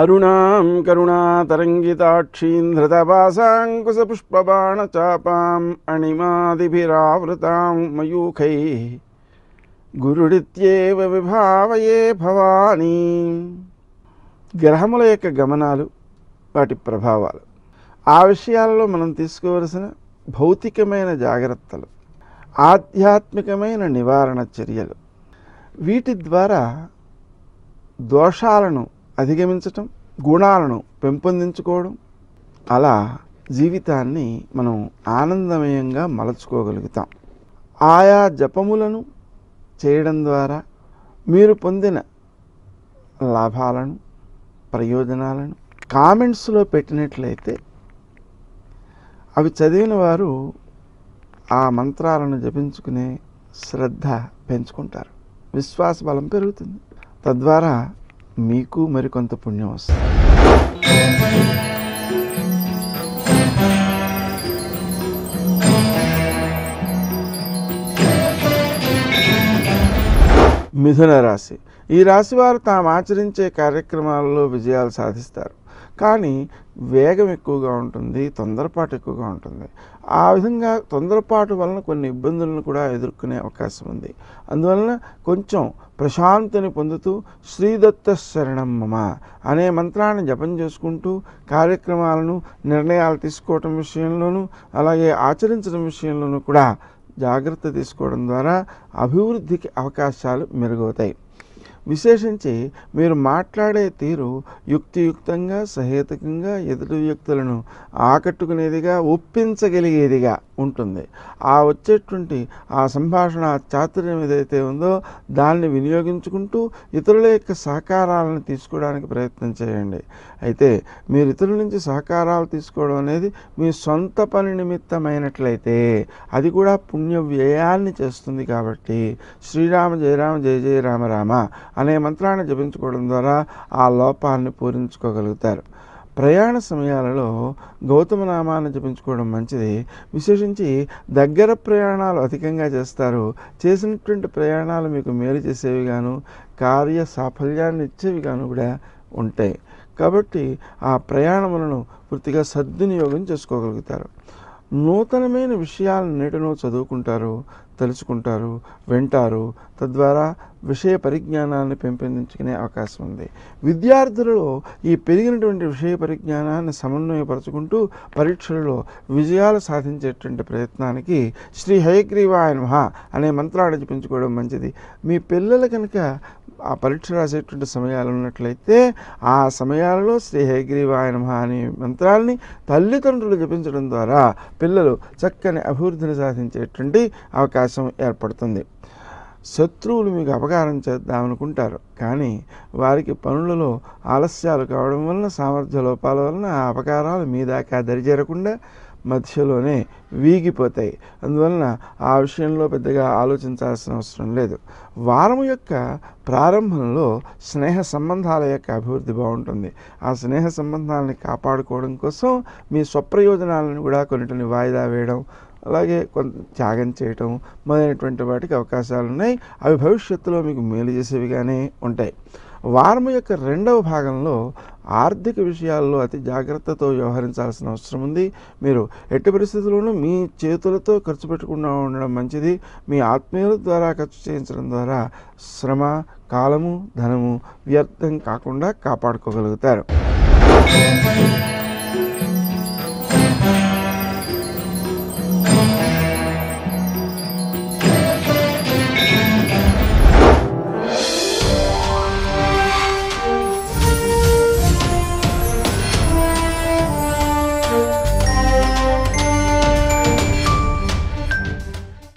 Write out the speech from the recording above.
అరుణాం కరుణాతరంగితాక్షీం ధృతపాశాంకుశపుష్పబాణచాపాం అణిమాదిభిరావృతాం మయూఖైః గురుడిత్యేవ విభావయే భవానీ. గ్రహముల యొక్క గమనాలు, వాటి ప్రభావాలు, ఆ విషయాలలో మనం తీసుకోవలసిన భౌతికమైన జాగ్రత్తలు, ఆధ్యాత్మికమైన నివారణ చర్యలు, వీటి ద్వారా దోషాలను అధిగమించటం, గుణాలను పెంపొందించుకోవడం, అలా జీవితాన్ని మనం ఆనందమయంగా మలచుకోగలుగుతాం. ఆయా జపములను చేయడం ద్వారా మీరు పొందిన లాభాలను, ప్రయోజనాలను కామెంట్స్లో పెట్టినట్లయితే అవి చదివిన వారు ఆ మంత్రాలను జపించుకునే శ్రద్ధ పెంచుకుంటారు, విశ్వాస బలం పెరుగుతుంది. తద్వారా మీకు మరికొంత పుణ్యం వస్తుంది. మిథున రాశి. ఈ రాశి వారు తాము ఆచరించే కార్యక్రమాలలో విజయాలు సాధిస్తారు. కానీ వేగం ఎక్కువగా ఉంటుంది, తొందరపాటు ఎక్కువగా ఉంటుంది. ఆ విధంగా తొందరపాటు వలన కొన్ని ఇబ్బందులను కూడా ఎదుర్కొనే అవకాశం ఉంది. అందువలన కొంచెం ప్రశాంతిని పొందుతూ శ్రీదత్త శరణం మమ అనే మంత్రాన్ని జపం చేసుకుంటూ కార్యక్రమాలను, నిర్ణయాలు తీసుకోవటం విషయంలోనూ అలాగే ఆచరించడం విషయంలోనూ కూడా జాగ్రత్త తీసుకోవడం ద్వారా అభివృద్ధికి అవకాశాలు మెరుగవుతాయి. విశేషించి మీరు మాట్లాడే తీరు యుక్తియుక్తంగా, సహేతుకంగా, ఎదుటి వ్యక్తులను ఆకట్టుకునేదిగా, ఒప్పించగలిగేదిగా ఉంటుంది. ఆ వచ్చేటువంటి ఆ సంభాషణ చాతుర్యం ఏదైతే ఉందో దాన్ని వినియోగించుకుంటూ ఇతరుల యొక్క సహకారాలను తీసుకోవడానికి ప్రయత్నం చేయండి. అయితే మీరు ఇతరుల నుంచి సహకారాలు తీసుకోవడం అనేది మీ సొంత పని నిమిత్తమైనట్లయితే అది కూడా పుణ్య వ్యయాన్ని చేస్తుంది. కాబట్టి శ్రీరామ జయ రామ జయ జయ రామ రామ అనే మంత్రాన్ని జపించుకోవడం ద్వారా ఆ లోపాన్ని పూరించుకోగలుగుతారు. ప్రయాణ సమయాలలో గౌతమ నామాన్ని జపించుకోవడం మంచిది. విశేషించి దగ్గర ప్రయాణాలు అధికంగా చేస్తారు. చేసినటువంటి ప్రయాణాలు మీకు మేలు చేసేవిగాను, కార్య సాఫల్యాన్ని ఇచ్చేవిగాను కూడా ఉంటాయి. కాబట్టి ఆ ప్రయాణములను పూర్తిగా సద్వినియోగం చేసుకోగలుగుతారు. నూతనమైన విషయాలను నేటనో చదువుకుంటారు, తెలుసుకుంటారు, వింటారు. తద్వారా విషయ పరిజ్ఞానాన్ని పెంపొందించుకునే అవకాశం ఉంది. విద్యార్థులలో ఈ పెరిగినటువంటి విషయ పరిజ్ఞానాన్ని సమన్వయపరుచుకుంటూ పరీక్షలలో విజయాలు సాధించేటువంటి ప్రయత్నానికి శ్రీ హయగ్రీవాయ నమః అనే మంత్రాన్ని జపించుకోవడం మంచిది. మీ పిల్లలు కనుక ఆ పరీక్ష రాసేటువంటి సమయాలు ఉన్నట్లయితే ఆ సమయాలలో శ్రీ హయగ్రీవాయ నమః అనే మంత్రాన్ని తల్లిదండ్రులు జపించడం ద్వారా పిల్లలు చక్కని అభివృద్ధిని సాధించేటువంటి అవకాశం ఏర్పడుతుంది. శత్రువులు మీకు అపకారం చేద్దామనుకుంటారు, కానీ వారికి పనులలో ఆలస్యాలు కావడం వలన, సామర్థ్య లోపాల వలన ఆ అపకారాలు మీ దాకా దరిచేరకుండా మధ్యలోనే వీగిపోతాయి. అందువలన ఆ విషయంలో పెద్దగా ఆలోచించాల్సిన అవసరం లేదు. వారము యొక్క ప్రారంభంలో స్నేహ సంబంధాల యొక్క అభివృద్ధి బాగుంటుంది. ఆ స్నేహ సంబంధాలని కాపాడుకోవడం కోసం మీ స్వప్రయోజనాలను కూడా కొన్నిటిని వాయిదా వేయడం, అలాగే కొంత త్యాగం చేయటం మొదలైనటువంటి వాటికి అవకాశాలు ఉన్నాయి. అవి భవిష్యత్తులో మీకు మేలు చేసేవిగానే ఉంటాయి. వారం యొక్క రెండవ భాగంలో ఆర్థిక విషయాల్లో అతి జాగ్రత్తతో వ్యవహరించాల్సిన అవసరం ఉంది. మీరు ఎట్టి పరిస్థితుల్లోనూ మీ చేతులతో ఖర్చు పెట్టకుండా ఉండడం మంచిది. మీ ఆత్మీయుల ద్వారా ఖర్చు చేయించడం ద్వారా శ్రమ, కాలము, ధనము వ్యర్థం కాకుండా కాపాడుకోగలుగుతారు.